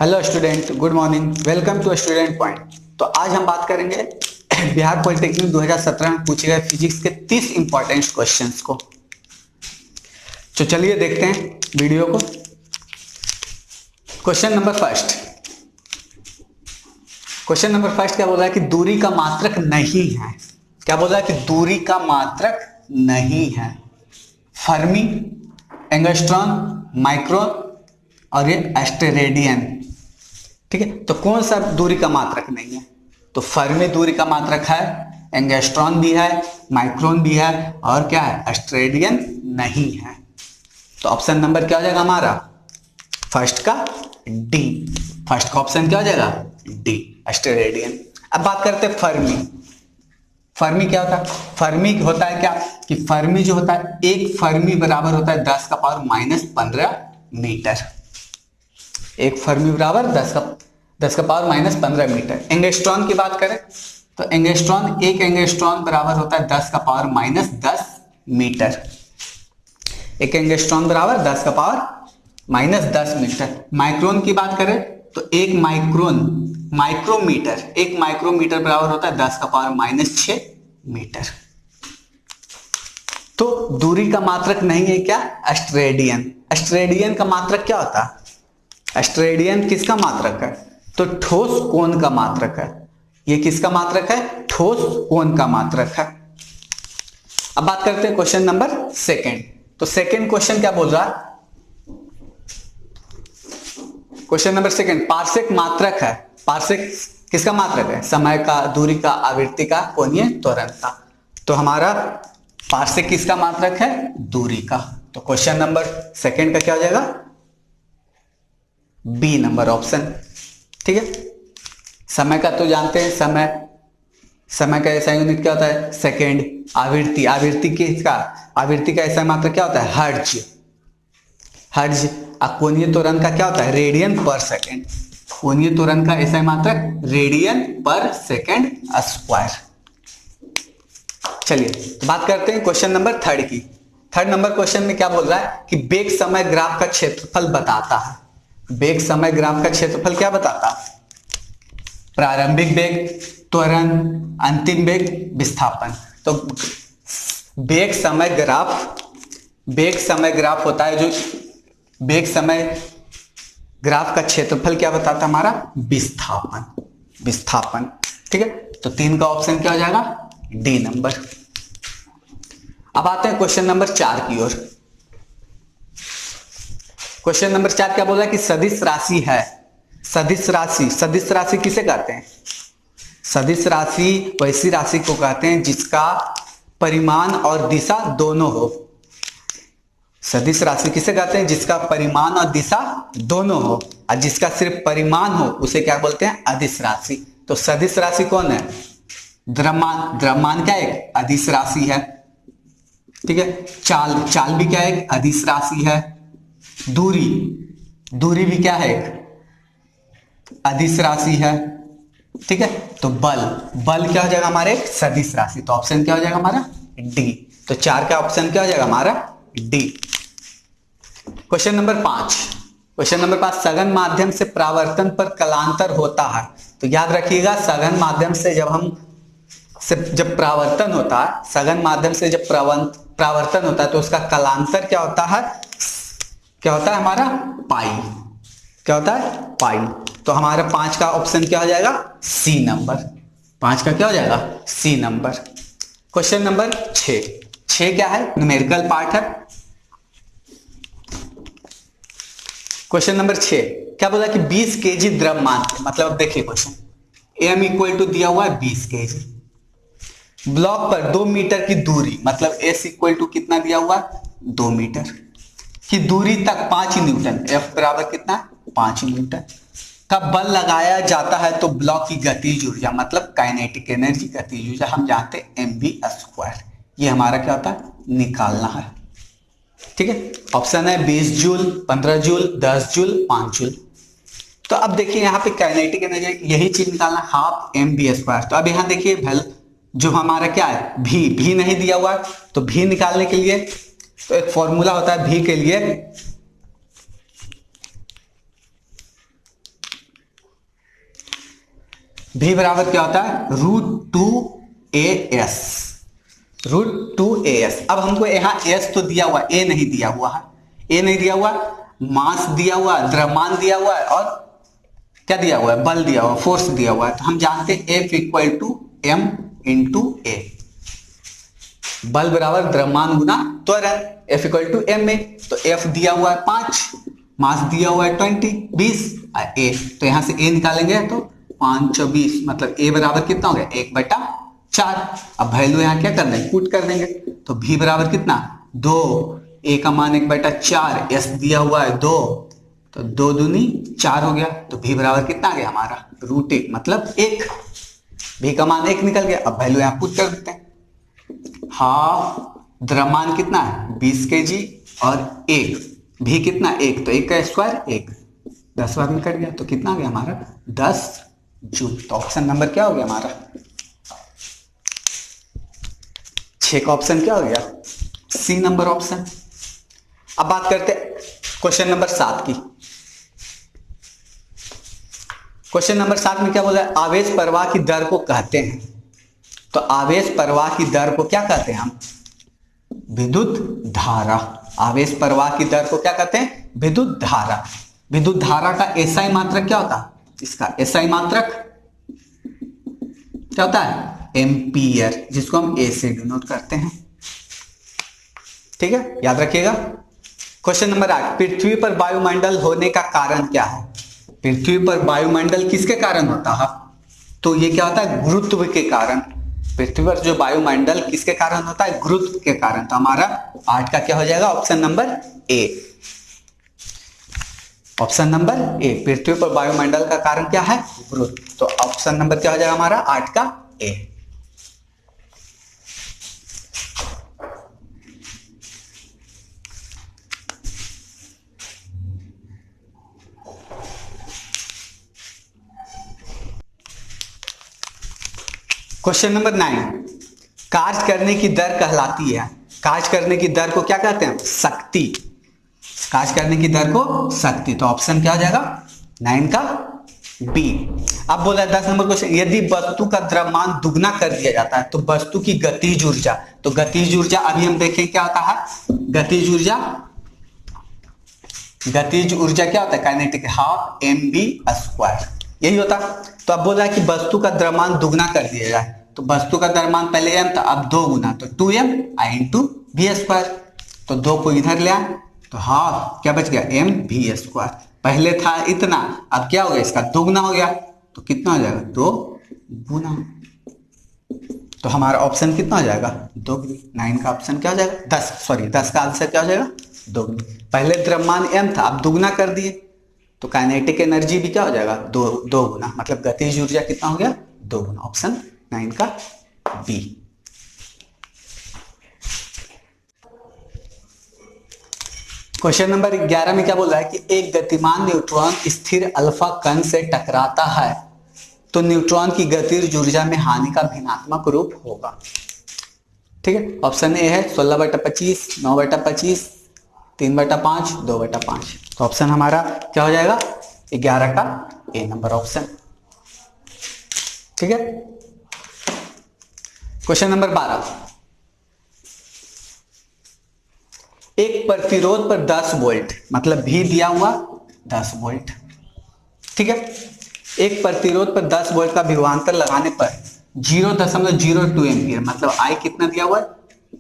Hello student, good morning, welcome to student point. तो आज हम बात करेंगे बिहार पॉलिटेक्निक 2017 में पूछे गए फिजिक्स के 30 इंपॉर्टेंट क्वेश्चंस को। तो चलिए देखते हैं वीडियो को। क्वेश्चन नंबर फर्स्ट क्या बोल रहा है कि दूरी का मात्रक नहीं है। क्या बोल रहा है कि दूरी का मात्रक नहीं है। फर्मी, एंगस्ट्रॉन, माइक्रोन और ये एस्टेरेडियन। ठीक है, तो कौन सा दूरी का मात्रक नहीं है? तो फर्मी दूरी का मात्रक है, एंगस्ट्रॉन भी है, माइक्रोन भी है और क्या है, एस्टेरेडियन नहीं है। तो ऑप्शन नंबर क्या हो जाएगा हमारा? फर्स्ट का डी। फर्स्ट का ऑप्शन क्या हो जाएगा? डी, एस्टेरेडियन। अब बात करते हैं फर्मी। फर्मी क्या होता है? फर्मी होता है क्या कि फर्मी जो होता है, एक फर्मी बराबर होता है 10 का पावर -15 मीटर। एक फर्मी बराबर 10 का पावर -15 मीटर। एंगस्ट्रॉन की बात करें तो एक एंगस्ट्रॉन बराबर होता है 10 का पावर -10 मीटर। एक एंगस्ट्रॉन बराबर 10 का पावर -10 मीटर। माइक्रोन की बात करें तो एक माइक्रोमीटर बराबर होता है 10 का पावर -6 मीटर। तो दूरी का मात्रक नहीं है क्या? एस्टेरेडियन। एस्टेरेडियन का मात्रक क्या होता है? एस्टेरेडियन किसका मात्रक है? तो ठोस कोण का मात्रक है। ये किसका मात्रक है? ठोस कोण का मात्रक है। अब बात करते हैं क्वेश्चन नंबर सेकंड। तो सेकंड क्वेश्चन क्या बोल रहा है? क्वेश्चन नंबर सेकंड, पार्सेक मात्रक है। पार्सेक किसका मात्रक है? समय का, दूरी का, आवृत्ति का, कोणीय त्वरण का। तो हमारा पार्सेक किसका मात्रक है? दूरी का। तो क्वेश्चन नंबर सेकंड का क्या हो जाएगा? B number option. ठीक है, समय का तो जानते हैं, समय का ऐसा यूनिट क्या होता है? सेकेंड। आवृत्ति का ऐसा मात्रक क्या होता है? हर्ज। कोणीय त्वरण का क्या होता है? रेडियन पर सेकेंड। कोणीय त्वरण का ऐसा मात्रक रेडियन पर सेकेंड स्क्वायर। चलिए तो बात करते हैं क्वेश्चन नंबर थर्ड की। थर्ड नंबर क्वेश्चन में क्या बोल रहा है कि वेग समय ग्राफ का क्षेत्रफल बताता है। वेग समय ग्राफ का क्षेत्रफल क्या बताता है? प्रारंभिक वेग, त्वरण, अंतिम वेग, विस्थापन। तो वेग समय ग्राफ होता है, जो वेग समय ग्राफ का क्षेत्रफल क्या बताता है? हमारा विस्थापन। ठीक है, तो 3 का ऑप्शन क्या हो जाएगा? D number. अब आते हैं क्वेश्चन नंबर 4 की ओर। क्वेश्चन नंबर 4 क्या बोल रहा है कि सदिश राशि है। सदिश राशि किसे कहते हैं? सदिश राशि वैसी राशि को कहते हैं जिसका परिमाण और दिशा दोनों हो। सदिश राशि किसे कहते हैं? जिसका परिमाण और दिशा दोनों हो, और जिसका सिर्फ परिमाण हो उसे क्या बोलते हैं? अदिश राशि। तो सदिश राशि कौन है? द्रव्यमान क्या एक अदिश राशि है। ठीक है, चाल भी क्या है? एक अदिश राशि है। दूरी भी क्या है? एक अदिश राशि है। ठीक है, तो बल क्या हो जाएगा हमारे? एक सदिश राशि। तो ऑप्शन क्या हो जाएगा हमारा? डी। तो 4 का ऑप्शन क्या हो जाएगा हमारा? डी। क्वेश्चन नंबर 5, सघन माध्यम से परावर्तन पर कलांतर होता है। तो याद रखिएगा, सघन माध्यम से जब परावर्तन होता है, सघन माध्यम से जब परावर्तन होता है तो उसका कलांतर क्या होता है? हमारा पाई। क्या होता है? पाई। तो हमारा 5 का ऑप्शन क्या हो जाएगा? सी नंबर। 5 का क्या हो जाएगा? सी नंबर। क्वेश्चन नंबर 6 क्या है? न्यूमेरिकल पार्ट है। क्वेश्चन नंबर 6 क्या बोला कि 20 केजी द्रव्यमान, मतलब अब देखिए क्वेश्चन, m इक्वल टू दिया हुआ है 20 केजी। ब्लॉक पर 2 मीटर की दूरी, मतलब s इक्वल टू कितना दिया हुआ है? 2 मीटर की दूरी तक 5 न्यूटन, F बराबर कितना? 5 न्यूटन का बल लगाया जाता है तो ब्लॉक की गतिज ऊर्जा, मतलब काइनेटिक एनर्जी, गतिज ऊर्जा हम जानते हैं mv²। ये हमारा क्या होता है? निकालना है। ठीक है, ऑप्शन है 20 जूल, 15 जूल, 10 जूल, 5 जूल। तो अब देखिए यहाँ पे काइनेटिक एनर्जी, यही चीज निकालना, हाफ mv²। तो अब यहाँ देखिए जो हमारा क्या है? भी नहीं दिया हुआ है, तो भी निकालने के लिए तो एक फॉर्मूला होता है भी के लिए, भी बराबर क्या होता है √2as, √2as। अब हमको यहाँ s तो दिया हुआ, a नहीं दिया हुआ है, a नहीं दिया हुआ, मास दिया हुआ, द्रव्यमान दिया हुआ है, और क्या दिया हुआ है, बल दिया हुआ, फोर्स दिया हुआ है। तो हम जानते हैं F = m × a, बल बराबर द्रव्यमान गुना त्वरण, F = m में। तो F दिया हुआ है 5, मास दिया हुआ है 20 a, तो यहां से a निकालेंगे तो 5 × 20 मतलब a बराबर कितना हो गया 1/4। अब वैल्यू यहाँ क्या करना है, पुट कर देंगे। तो v बराबर कितना 2, a का मान 1/4, s दिया हुआ है 2, तो 2 दूनी 4 हो गया। तो v बराबर कितना आ गया हमारा √1 मतलब 1, v का मान 1 निकल गया। अब वैल्यू यहाँ पुट कर देते हैं। हाफ द्रव्यमान कितना है 20 kg और 1, भी कितना 1, तो 1 का स्क्वायर 1, 10 बार में कट गया, तो कितना आ गया हमारा 10 जूल। तो ऑप्शन नंबर क्या हो गया हमारा 6 का ऑप्शन क्या हो गया सी नंबर ऑप्शन। अब बात करते क्वेश्चन नंबर 7 की। क्वेश्चन नंबर 7 में क्या बोला है, आवेश प्रवाह की दर को कहते हैं। तो आवेश प्रवाह की दर को क्या कहते हैं हम, विद्युत धारा। आवेश प्रवाह की दर को क्या कहते हैं, विद्युत धारा। विद्युत धारा का एसआई मात्रक क्या होता है, इसका एसआई मात्रक क्या होता है एम्पियर, जिसको हम ए से डिनोट करते हैं। ठीक है, याद रखिएगा। क्वेश्चन नंबर 8, पृथ्वी पर वायुमंडल होने का कारण क्या है। पृथ्वी पर वायुमंडल किसके कारण होता है, तो ये क्या होता है गुरुत्व के कारण। पृथ्वी पर जो वायुमंडल किसके कारण होता है, गुरुत्व के कारण। तो हमारा 8 का क्या हो जाएगा option number A. Option number A, पृथ्वी पर वायुमंडल का कारण क्या है गुरुत्व। तो ऑप्शन नंबर क्या हो जाएगा हमारा 8 का ए। क्वेश्चन नंबर 9, कार्य करने की दर कहलाती है। कार्य करने की दर को क्या कहते हैं, शक्ति। कार्य करने की दर को शक्ति। तो ऑप्शन क्या हो जाएगा 9 का बी। अब बोला 10 नंबर क्वेश्चन, यदि वस्तु का द्रव्यमान दुगना कर दिया जाता है तो वस्तु की गतिज ऊर्जा। तो गतिज ऊर्जा अभी हम देखें क्या होता है, गतिज ऊर्जा। गतिज ऊर्जा क्या होता है, काइनेटिक, हाफ mv², यही होता। तो अब बोल रहा है कि वस्तु का द्रव्यमान दुगना कर दिया जाए। तो वस्तु का द्रव्यमान पहले m था, अब 2 गुना, तो 2m I × v²। तो 2 को इधर ले आए तो हाफ क्या बच गया mv²। पहले था इतना, अब क्या हो गया इसका दोगुना हो गया, तो कितना हो जाएगा 2 गुना। तो हमारा ऑप्शन कितना हो जाएगा 2। 9 का ऑप्शन क्या हो जाएगा 10 का आंसर क्या हो जाएगा 2। पहले द्रव्यमान m था, अब दुगना कर दिए, तो काइनेटिक एनर्जी भी क्या हो जाएगा 2 गुना, मतलब गतिज ऊर्जा कितना हो गया 2 गुना। ऑप्शन 9 का बी। क्वेश्चन नंबर 11 में क्या बोल रहा है कि एक गतिमान न्यूट्रॉन स्थिर अल्फा कण से टकराता है तो न्यूट्रॉन की गतिज ऊर्जा में हानि का भिन्नात्मक रूप होगा। ठीक है, ऑप्शन ए है 16/25, 9/25, 3/5, 2/5। तो ऑप्शन हमारा क्या हो जाएगा 11 का ए नंबर ऑप्शन। ठीक है, क्वेश्चन नंबर 12, एक प्रतिरोध पर 10 वोल्ट, मतलब भी दिया हुआ 10 वोल्ट। ठीक है, एक प्रतिरोध पर 10 वोल्ट का विभवांतर लगाने पर 0.02 एम्पियर, मतलब आई कितना दिया हुआ है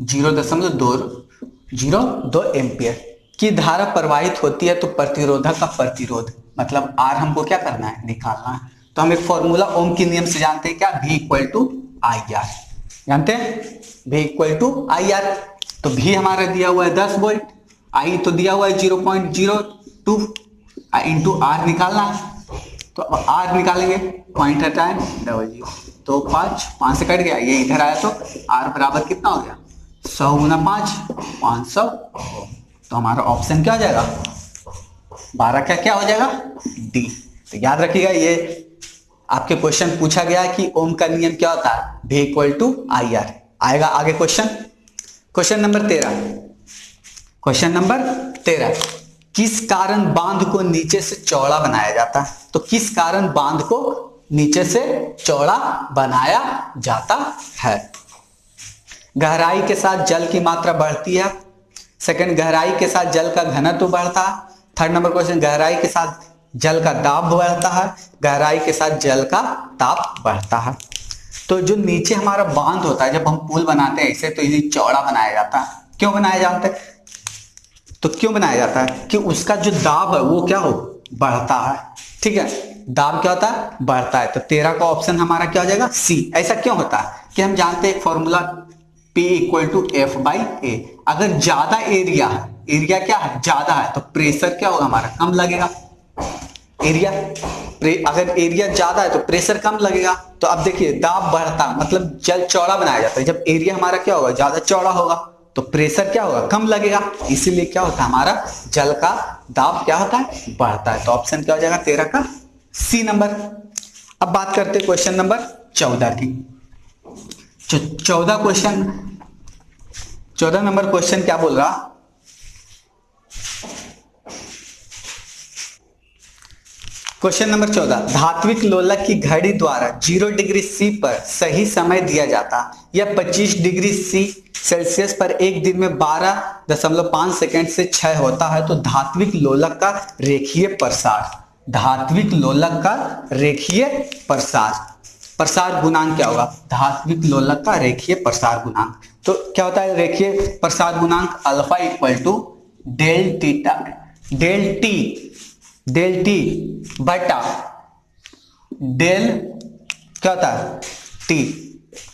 0.2 एम्पियर की धारा प्रवाहित होती है, तो प्रतिरोधक का प्रतिरोध मतलब आर हमको क्या करना है निकालना है। तो हम एक फॉर्मूला ओम के नियम से जानते हैं क्या, V = IR, जानते हैं V = IR। तो भी हमारा दिया हुआ है 10 वोल्ट, आई तो दिया हुआ है 0.02 इंटू आर निकालना है। तो अब आर निकालेंगे, पॉइंट हटाएं 00, तो 5 से कट गया, ये इधर आया तो आर बराबर कितना हो गया 100 × 5 500। तो हमारा ऑप्शन क्या हो जाएगा 12 का क्या हो जाएगा डी। तो याद रखिएगा, ये आपके क्वेश्चन पूछा गया कि ओम का नियम क्या होता है, V = IR। आएगा आगे question. Question number 13, question number 13, किस कारण बांध को नीचे से चौड़ा बनाया जाता है। तो किस कारण बांध को नीचे से चौड़ा बनाया जाता है। गहराई के साथ जल की मात्रा बढ़ती है। सेकंड, गहराई के साथ जल का घनत्व बढ़ता है। थर्ड नंबर क्वेश्चन, गहराई के साथ जल का दाब बढ़ता है। गहराई के साथ जल का ताप बढ़ता है। तो जो नीचे हमारा बांध होता है, जब हम पुल बनाते हैं ऐसे, तो ये चौड़ा बनाया जाता है। क्यों बनाया जाता है? तो क्यों बनाया जाता है कि उसका जो दाब है वो क्या हो, बढ़ता है। ठीक है, दाब क्या होता है, बढ़ता है। तो 13 का ऑप्शन हमारा क्या हो जाएगा, सी। ऐसा क्यों होता है कि हम जानते हैं एक फॉर्मूला P = F/A। अगर ज्यादा एरिया है, एरिया क्या है, ज्यादा है, तो प्रेशर क्या होगा हमारा, कम लगेगा। अगर एरिया ज्यादा है तो प्रेशर कम लगेगा। तो अब देखिए, दाब बढ़ता मतलब जल चौड़ा बनाया जाता है। जब एरिया हमारा क्या होगा, ज्यादा चौड़ा होगा, तो प्रेशर क्या होगा, कम लगेगा। इसीलिए क्या होता है, हमारा जल का दाब क्या होता है, बढ़ता है। तो ऑप्शन क्या हो जाएगा 13 का सी नंबर। अब बात करते हैं क्वेश्चन नंबर 14 की। 14 नंबर क्वेश्चन क्या बोल रहा, क्वेश्चन नंबर 14, धात्विक लोलक की घड़ी द्वारा 0 डिग्री सी पर सही समय दिया जाता। यह 25 डिग्री सी सेल्सियस पर एक दिन में 12.5 सेकंड से क्षय होता है। तो धात्विक लोलक का रेखीय प्रसार, धात्विक लोलक का रेखीय प्रसार गुणांक क्या होगा, धात्विक लोलक का रेखीय प्रसार गुणांक। तो क्या होता है रेखीय प्रसार गुणांक, अल्फा = डेल टी बटा डेल क्या होता है, टी।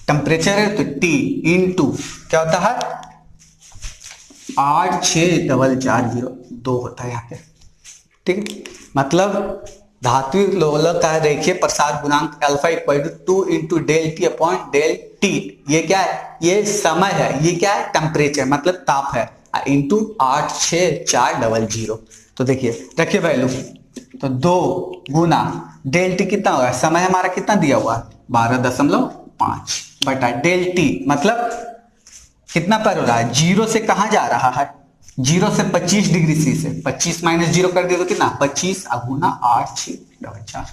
टेम्परेचर है तो टी इंटू क्या होता है 86442 होता है यहाँ पे। ठीक है, मतलब धात्विक लोलक का रेखीय प्रसार गुणांक alpha = 2 × del T upon del T. ये क्या है, ये समय है, ये क्या है टेम्परेचर मतलब ताप है, इंटू 86400। तो देखिए रखिए वैल्यू, तो 2 गुना डेल टी कितना होगा, समय हमारा कितना दिया हुआ है 12.5 बटा डेल टी मतलब कितना पर हो रहा है, 0 से कहां जा रहा है, 0 से 25 डिग्री सी से 25 - 0 कर दिया तो कितना 25 गुना 864।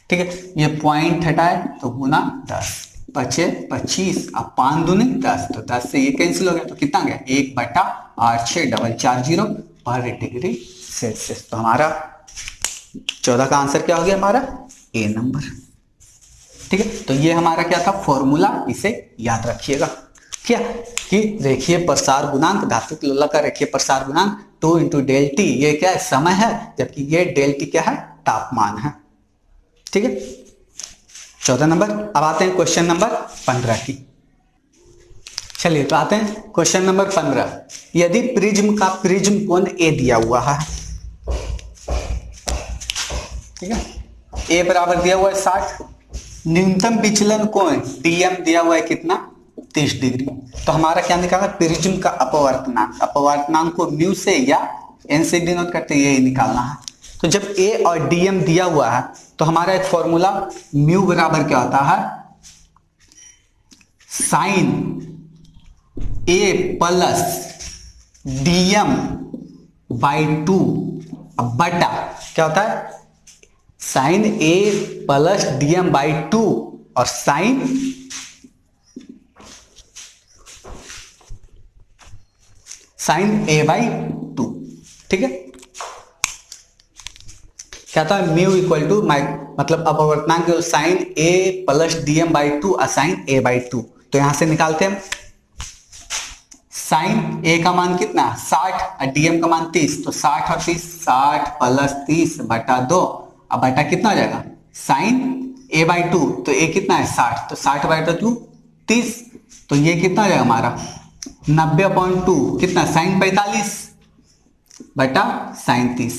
ठीक है, ये पॉइंट हटाए तो गुना 10 बचे 25, अब 5 दूनी 10, तो 10 से ये कैंसिल हो गया, तो कितना गया 1/86440 पर डिग्री सेल्सियस। तो हमारा 14 का आंसर क्या हो गया, हमारा ए नंबर। ठीक है, तो ये हमारा क्या था फॉर्मूला, इसे याद रखिएगा क्या, कि रेखीय प्रसार गुणांक, धात्विक लोलक का रेखीय प्रसार गुणांक 2 × डेल टी, ये क्या है समय है, जबकि ये डेल टी क्या है तापमान है। ठीक है, 14 नंबर। अब आते हैं क्वेश्चन नंबर 15 की। चलिए तो आते हैं क्वेश्चन नंबर 15। यदि प्रिज्म का प्रिज्म कोण ए दिया हुआ है, ठीक है, ए बराबर दिया हुआ है 60, न्यूनतम विचलन कोण डीएम दिया हुआ है कितना 30 डिग्री। तो हमारा क्या निकालना, प्रिज्म का अपवर्तनांक, अपवर्तनांक को म्यू से या एन से डिनोट करते ये निकालना है। तो जब ए और डीएम दिया हुआ है तो हमारा एक फॉर्मूला म्यू बराबर क्या होता है, साइन ए प्लस DM/2 बटा क्या होता है साइन ए प्लस DM/2 और साइन A/2। ठीक है, क्या था म्यू इक्वल टू मतलब अपवर्तनांक साइन ए प्लस DM/2 और साइन A/2। तो यहां से निकालते हैं, साइन ए का मान कितना 60 और DM का मान 30, तो 60 और 30, 60 + 30 बटा 2, अब बटा कितना हो जाएगा साइन A/2, तो ए कितना है 60, तो 60/2 30, तो ये कितना हो जाएगा हमारा 90/2 कितना साइन 45 बटा साइन 30।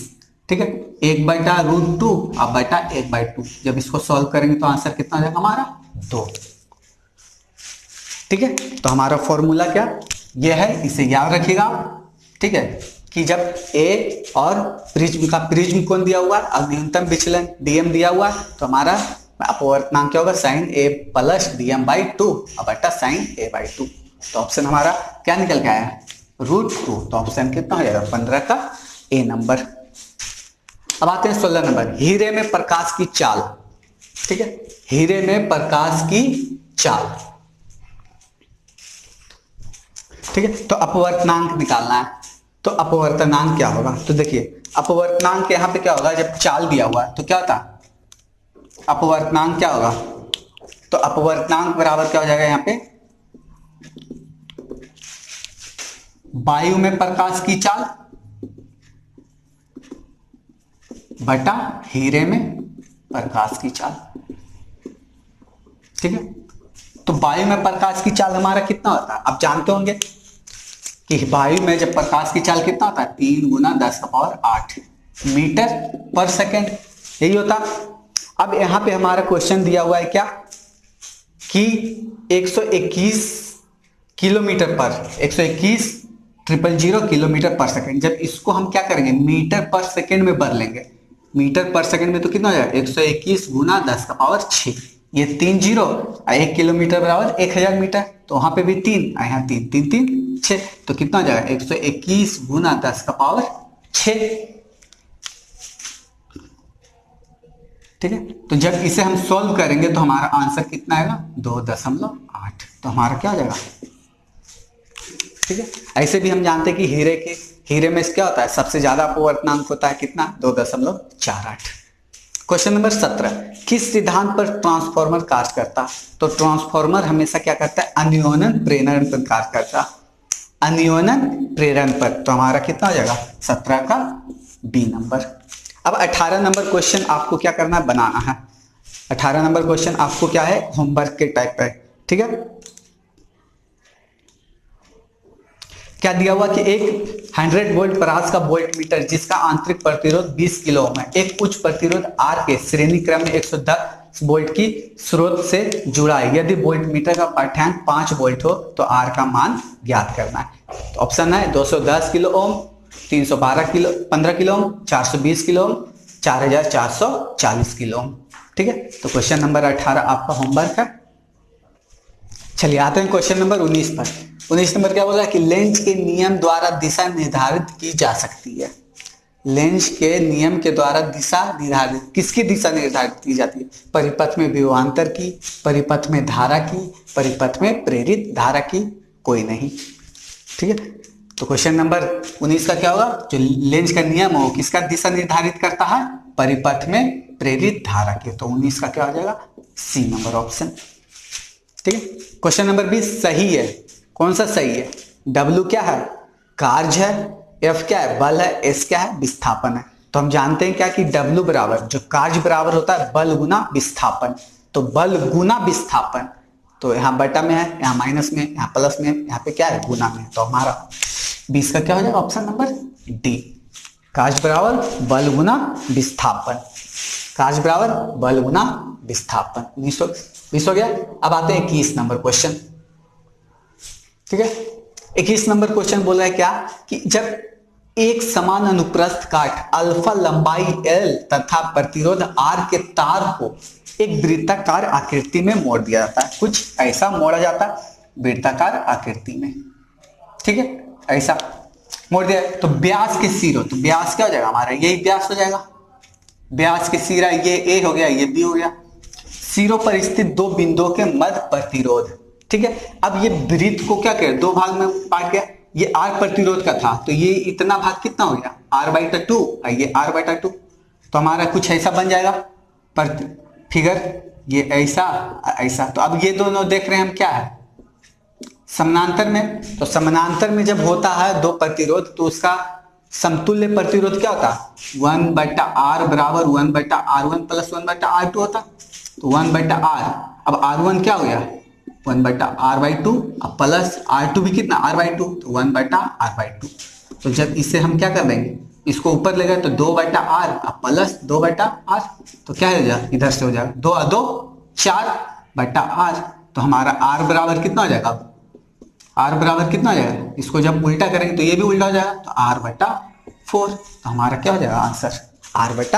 ठीक है, 1/√2 अब बटा 1/2। जब इसको सॉल्व करेंगे तो आंसर कितना हो जाएगा हमारा 2। ठीक है, तो हमारा फॉर्मूला क्या ये है, इसे याद रखिएगा। ठीक है, कि जब ए और प्रिज्म का प्रिज्म कोण दिया हुआ है और न्यूनतम विचलन DM दिया हुआ है, तो हमारा अपवर्तनांक क्या होगा साइन A प्लस DM/2 और बटा साइन A/2। तो ऑप्शन हमारा क्या निकल के आया √2। तो ऑप्शन कितना हो जाएगा 15 का ए नंबर। अब आते हैं 16 नंबर। हीरे में प्रकाश की चाल ठीक है, हीरे में प्रकाश की चाल। ठीक है, तो अपवर्तनांक निकालना है। तो अपवर्तनांक क्या होगा, तो देखिए अपवर्तनांक यहां पे क्या होगा, जब चाल दिया हुआ है तो क्या होता है, अपवर्तनांक क्या होगा, तो अपवर्तनांक बराबर क्या हो जाएगा यहां पे, वायु में प्रकाश की चाल बटा हीरे में प्रकाश की चाल। ठीक है, तो वायु में प्रकाश की चाल हमारा कितना होता है, आप जानते होंगे कि वायु में जब प्रकाश की चाल कितना होता है, 3 गुना 10⁸ मीटर पर सेकेंड, यही होता। अब यहां पे हमारा क्वेश्चन दिया हुआ है क्या, कि 121 किलोमीटर पर 121,000 किलोमीटर पर सेकेंड, जब इसको हम क्या करेंगे मीटर पर सेकेंड में बदलेंगे, मीटर पर सेकेंड में तो कितना हो जाएगा, 121 गुना 10⁶, ये 3 जीरो, 1 किलोमीटर बराबर 1000 मीटर, तो वहां पे भी 3, यहाँ 3 3 3 6, तो कितना हो जाएगा 121 गुना 10⁶। ठीक है, तो जब इसे हम सॉल्व करेंगे तो हमारा आंसर कितना आएगा, 2.8, तो हमारा क्या हो जाएगा। ठीक है, ऐसे भी हम जानते हैं कि हीरे में क्या होता है, सबसे ज्यादा अपवर्तनांक होता है कितना, 2.48। क्वेश्चन नंबर 17, किस सिद्धांत पर ट्रांसफॉर्मर कार्य करता, तो ट्रांसफॉर्मर हमेशा क्या करता है, अन्योनन प्रेरण पर कार्य करता, अन्योनन प्रेरण पर, तो हमारा कितना हो जाएगा 17 का बी नंबर। अब 18 नंबर क्वेश्चन आपको क्या करना है, बनाना है। 18 नंबर क्वेश्चन आपको क्या है, होमवर्क के टाइप है। ठीक है, क्या दिया हुआ कि एक 100 वोल्ट परास का वोल्ट मीटर जिसका आंतरिक प्रतिरोध 20 किलो ओम है, एक उच्च प्रतिरोध R के श्रेणी क्रम में 110 वोल्ट की स्रोत से जुड़ा है, यदि वोल्ट मीटर का पाठ्यांक 5 वोल्ट हो तो R का मान ज्ञात करना है। तो ऑप्शन है 210 kilo ohm, 312 kilo 15 kilo ohm, 420 kilo ohm, 4440 kilo ohm. ठीक है, तो क्वेश्चन नंबर 18 आपका होमवर्क है। चलिए आते हैं क्वेश्चन नंबर 19 पर। 19 नंबर क्या बोला है कि लेंज के नियम द्वारा दिशा निर्धारित की जा सकती है। लेंज के नियम के द्वारा दिशा निर्धारित, किसकी दिशा निर्धारित की जाती है, परिपथ में विभवांतर की, परिपथ में धारा की, परिपथ में प्रेरित धारा की, कोई नहीं। ठीक है, तो क्वेश्चन नंबर 19 का क्या होगा, जो लेंज का नियम हो किसका दिशा निर्धारित करता है, परिपथ में प्रेरित धारा के, तो 19 का क्या हो जाएगा, सी नंबर ऑप्शन। ठीक है, क्वेश्चन नंबर 20 सही है, कौन सा सही है, W क्या है, कार्य है, F क्या है, बल है, S क्या है, विस्थापन है। तो हम जानते हैं क्या कि W बराबर, जो कार्य बराबर होता है बल गुना विस्थापन, तो बल गुना विस्थापन, तो यहाँ बटा में है, यहाँ माइनस में, यहाँ प्लस में, यहाँ पे क्या है गुना में, तो हमारा 20 का क्या हो जाएगा, ऑप्शन नंबर डी, कार्य बराबर बल गुना विस्थापन, कार्य बराबर बल गुना विस्थापन। 20 हो गया। अब आते हैं 21 नंबर क्वेश्चन। ठीक है, 21 नंबर क्वेश्चन बोला है क्या कि जब एक समान अनुप्रस्थ काट अल्फा लंबाई L तथा प्रतिरोध R के तार को एक वृत्ताकार आकृति में मोड़ दिया जाता है, कुछ ऐसा मोड़ा जाता है वृत्ताकार आकृति में। ठीक है, ऐसा मोड़ दिया, तो व्यास के सिरों, तो व्यास क्या हो जाएगा हमारा, यही व्यास हो जाएगा, व्यास के सिरा ये A हो गया, ये B हो गया, सिरों पर स्थित दो बिंदुओं के मध्य प्रतिरोध। ठीक है, अब ये वृत्त को क्या करें, दो भाग में बांट गया, ये R प्रतिरोध का था, तो ये इतना भाग कितना हो गया, R/2, ये R/2, तो हमारा कुछ ऐसा बन जाएगा पर फिगर, ये ऐसा ऐसा। तो अब ये दोनों देख रहे हैं हम क्या है, समानांतर में, तो समानांतर में जब होता है दो प्रतिरोध तो उसका समतुल्य प्रतिरोध क्या होता है, 1/R बराबर 1/R1 प्लस 1/R2 होता, तो 1/R, अब R1 क्या हो गया 1/R/2, अब प्लस R2 भी कितना R/2, तो 1/R/2। तो जब इसे हम क्या कर देंगे, इसको ऊपर ले गए तो 2/R, अब प्लस 2/R, तो क्या हो जाएगा, इधर से हो जाएगा 2 और 2 4/R, तो हमारा R बराबर कितना हो जाएगा, R बराबर कितना हो जाएगा, इसको जब उल्टा करेंगे तो ये भी उल्टा हो जाएगा, तो R/4, तो हमारा क्या हो जाएगा आंसर R/4।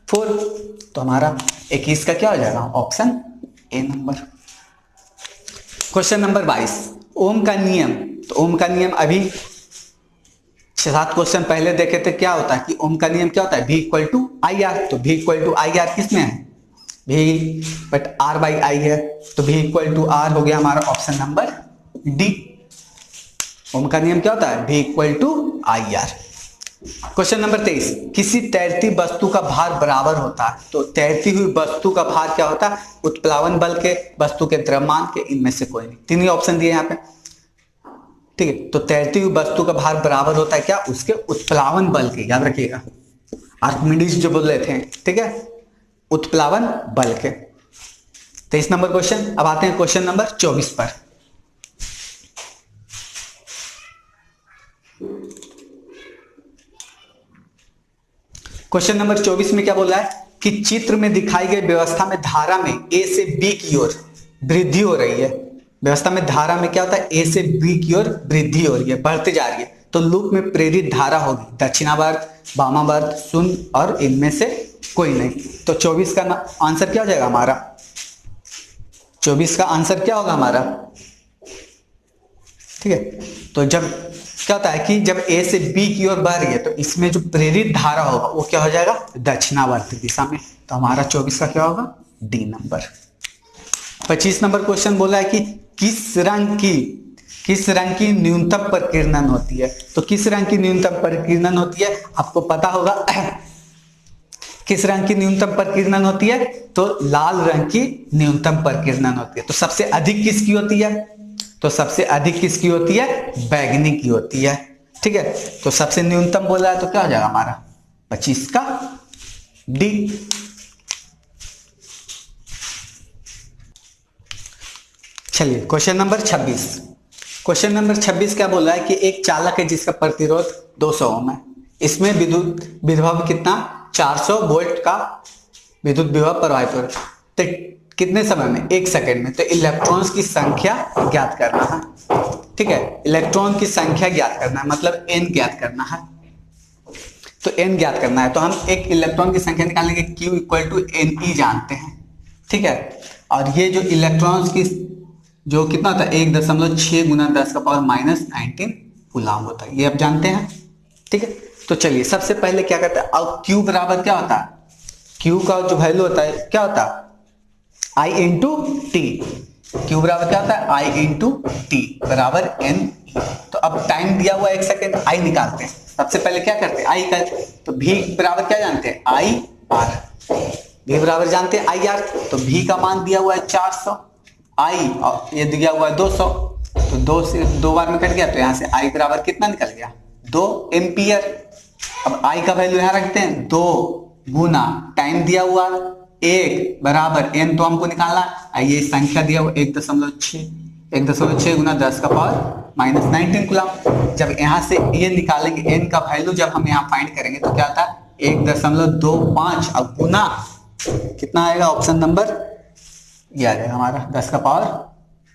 तो हमारा 21 का क्या हो जाएगा, option A number. Question number 22, ओम का नियम, तो ओम का नियम अभी 6-7 क्वेश्चन पहले देखे थे, क्या होता है कि ओम का नियम क्या होता है, V = IR, तो V = IR किसमें है, भी, बट आर बाई आई है तो भी इक्वल टू आर हो गया हमारा ऑप्शन नंबर डी। ओम का नियम क्या होता है? भी equal to I R. Question number 23, किसी तैरती वस्तु का भार बराबर होता है। तो तैरती हुई वस्तु का भार क्या होता है? उत्प्लावन बल के, वस्तु के द्रव्यमान के, इनमें से कोई नहीं। तीन ही ऑप्शन दिए यहाँ पे, ठीक है। तो तैरती हुई वस्तु का भार बराबर होता है क्या? उसके उत्प्लावन बल के, याद रखिएगा, आर्किमिडीज जो बोल रहे थे, ठीक है, उत्प्लावन बल के। 23 नंबर क्वेश्चन। अब आते हैं क्वेश्चन नंबर 24 पर। क्वेश्चन नंबर 24 में क्या बोला है कि चित्र में दिखाई गई व्यवस्था में धारा में ए से बी की ओर वृद्धि हो रही है। व्यवस्था में धारा में क्या होता है? ए से बी की ओर वृद्धि हो रही है, बढ़ती जा रही है। तो लूप में प्रेरित धारा होगी दक्षिणावर्त, वामावर्त, शून्य और इनमें से कोई नहीं। तो 24 का आंसर क्या हो जाएगा हमारा? 24 का आंसर क्या होगा हमारा? ठीक है। तो जब क्या होता है कि जब ए से बी की ओर बढ़ रही है तो इसमें जो प्रेरित धारा होगा वो क्या हो जाएगा? दक्षिणावर्त दिशा में। तो हमारा 24 का क्या होगा? D number. 25 नंबर क्वेश्चन बोला है कि किस रंग की न्यूनतम प्रकीर्णन होती है। तो किस रंग की न्यूनतम प्रकीर्णन होती है? आपको पता होगा किस रंग की न्यूनतम प्रकीर्णन होती है? तो लाल रंग की न्यूनतम प्रकीर्णन होती है। तो सबसे अधिक किसकी होती है? तो सबसे अधिक किसकी होती है? बैगनी की होती है, ठीक है। तो सबसे न्यूनतम बोला है तो क्या हो जाएगा हमारा? 25 का डी। चलिए क्वेश्चन नंबर 26। क्वेश्चन नंबर 26 क्या बोला है कि एक चालक है जिसका प्रतिरोध 200 ओम है। इसमें विद्युत विभव कितना? 400 वोल्ट का विद्युत विभव प्रवाहित हो रहा है। तो कितने समय में? 1 सेकेंड में। तो इलेक्ट्रॉन्स की संख्या ज्ञात करना है, ठीक है। इलेक्ट्रॉन की संख्या ज्ञात करना है, मतलब n ज्ञात करना है। तो n ज्ञात करना है तो हम एक इलेक्ट्रॉन की संख्या निकालेंगे, Q इक्वल टू NE जानते हैं, ठीक है। और ये जो इलेक्ट्रॉन्स की जो कितना होता है? 1.6 गुना 10 का पावर -19 कूलम होता है, ये आप जानते हैं, ठीक है। तो चलिए सबसे पहले क्या करते हैं? अब Q बराबर क्या होता है? Q का जो वैल्यू होता है क्या होता है? I into T. Q बराबर क्या होता है? I इंटू टी बराबर N। तो अब टाइम दिया हुआ 1 सेकेंड, I निकालते हैं। सबसे पहले क्या करते हैं? I करते हैं। तो V बराबर क्या जानते हैं? I R। V बराबर जानते हैं I R। तो V का मान दिया हुआ है 400, I और ये दिया हुआ है 200। तो 2 से 2 बार में कट गया तो यहाँ से I बराबर कितना निकल गया? 2 एम्पियर। अब I का वैल्यू यहाँ रखते हैं 2 गुना टाइम दिया हुआ 1 बराबर n, तो हमको निकालना है। ये संख्या दिया हुआ 1.6 गुना 10 का पावर -19 कूलम। जब यहाँ से ये निकालेंगे n का वैल्यू, जब हम यहाँ फाइंड करेंगे तो क्या आता है? 1.25 और गुना कितना आएगा? ऑप्शन नंबर ये आ जाएगा हमारा 10 का पावर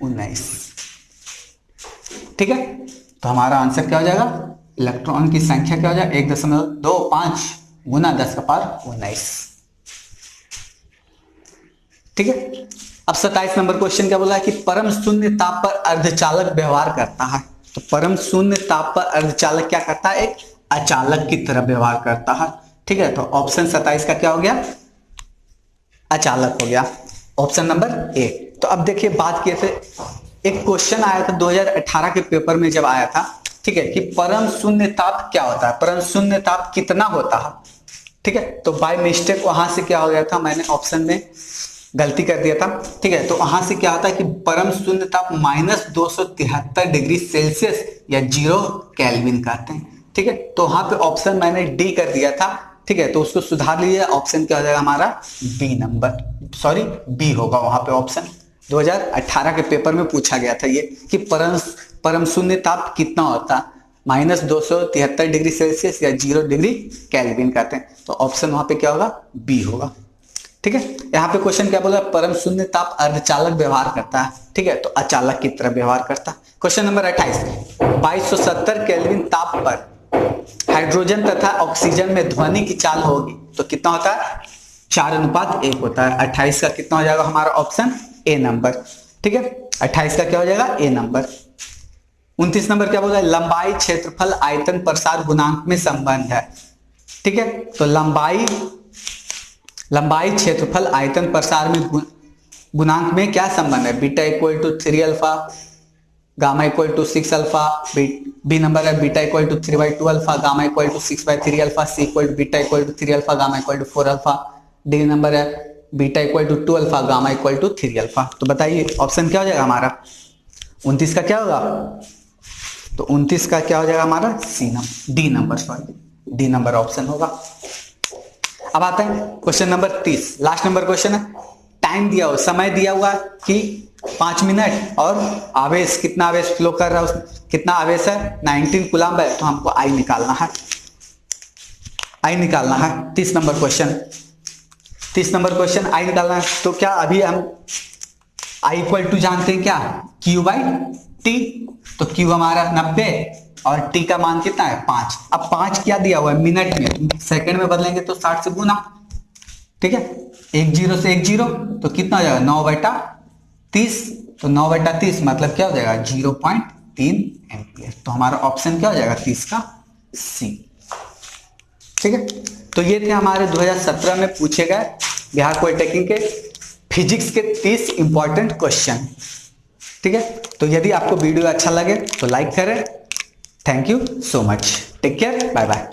19, ठीक है। तो हमारा आंसर क्या हो जाएगा? इलेक्ट्रॉन की संख्या क्या हो जाएगा? 1.25 गुना 10 का पावर 19, ठीक है। अब 27 नंबर क्वेश्चन क्या बोला है कि परम शून्य ताप पर अर्धचालक व्यवहार करता है। तो परम शून्य ताप पर अर्धचालक क्या करता है? एक अचालक की तरह व्यवहार करता है, ठीक है। तो ऑप्शन 27 का क्या हो गया? अचालक हो गया, ऑप्शन नंबर ए। तो अब देखिए बात किए थे, एक क्वेश्चन आया था 2018 के पेपर में जब आया था, ठीक है, कि परम शून्य ताप क्या होता है, परम शून्य ताप कितना होता है, ठीक है। तो बाय मिस्टेक वहां से क्या हो गया था, मैंने ऑप्शन में गलती कर दिया था, ठीक है। तो वहां से क्या होता है कि परम शून्य ताप -273 डिग्री सेल्सियस या 0 केल्विन कहते हैं, ठीक है। तो वहां पे ऑप्शन मैंने डी कर दिया था, ठीक है। तो उसको सुधार लीजिए, ऑप्शन क्या हो जाएगा हमारा? बी नंबर, सॉरी बी होगा वहां पे ऑप्शन। 2018 के पेपर में पूछा गया था ये कि परम शून्य ताप कितना होता है? -273 डिग्री सेल्सियस या 0 डिग्री केल्विन कहते हैं। तो ऑप्शन वहां पे क्या होगा? बी होगा, ठीक है। यहाँ पे क्वेश्चन क्या बोला? परम शून्य ताप अर्धचालक व्यवहार करता है, ठीक है, तो अचालक की तरह व्यवहार करता है। क्वेश्चन नंबर 28, 2270 केल्विन ताप पर हाइड्रोजन तथा ऑक्सीजन में ध्वनि की चाल होगी तो कितना होता है? 4:1 होता है। 28 का कितना हो जाएगा हमारा? ऑप्शन ए नंबर, ठीक है। 28 का क्या हो जाएगा? ए नंबर। 29 नंबर क्या बोला है? लंबाई क्षेत्रफल आयतन प्रसार गुणांक में संबंध है, ठीक है। तो लंबाई, क्षेत्रफल, आयतन, प्रसार में गुणांक में क्या संबंध है? Beta equal to 3 alpha, gamma equal to 6 alpha. B number है beta equal to 3/2 alpha, gamma equal to 6/3 alpha. C equal to beta equal to 3 alpha, gamma equal to 4 alpha. D number है beta equal to 2 alpha, gamma equal to 3 alpha. तो बताइए option क्या हो जाएगा हमारा? 29 का क्या होगा? तो 29 का क्या हो जाएगा हमारा? D number, sorry D number option होगा। अब आते हैं question number 30, last number question है। टाइम दिया हुआ, समय दिया हुआ कि 5 मिनट और आवेश, कितना आवेश फ्लो कर रहा है उसमें, कितना आवेश है? 19 कूलम्ब है। तो हमको आई निकालना है, आई निकालना है। 30 number question, 30 number question I निकालना है। तो क्या अभी हम आई इक्वल टू जानते हैं क्या? Q by T. तो Q हमारा 90 और T का मान कितना है? 5। अब 5 क्या दिया हुआ है? मिनट में, सेकंड में बदलेंगे तो 60 से गुना, ठीक है। 1 0 से 1 0 तो कितना हो जाएगा? 9/30। तो 9/30 मतलब क्या हो जाएगा? 0.3 एम्पियर। तो हमारा ऑप्शन क्या हो जाएगा? 30 का सी, ठीक है। तो ये थे हमारे 2017 में पूछे गए बिहार पॉलिटेक्निक के फिजिक्स के 30 इंपॉर्टेंट क्वेश्चन, ठीक है। तो यदि आपको वीडियो अच्छा लगे तो लाइक करें। Thank you so much, take care, bye bye.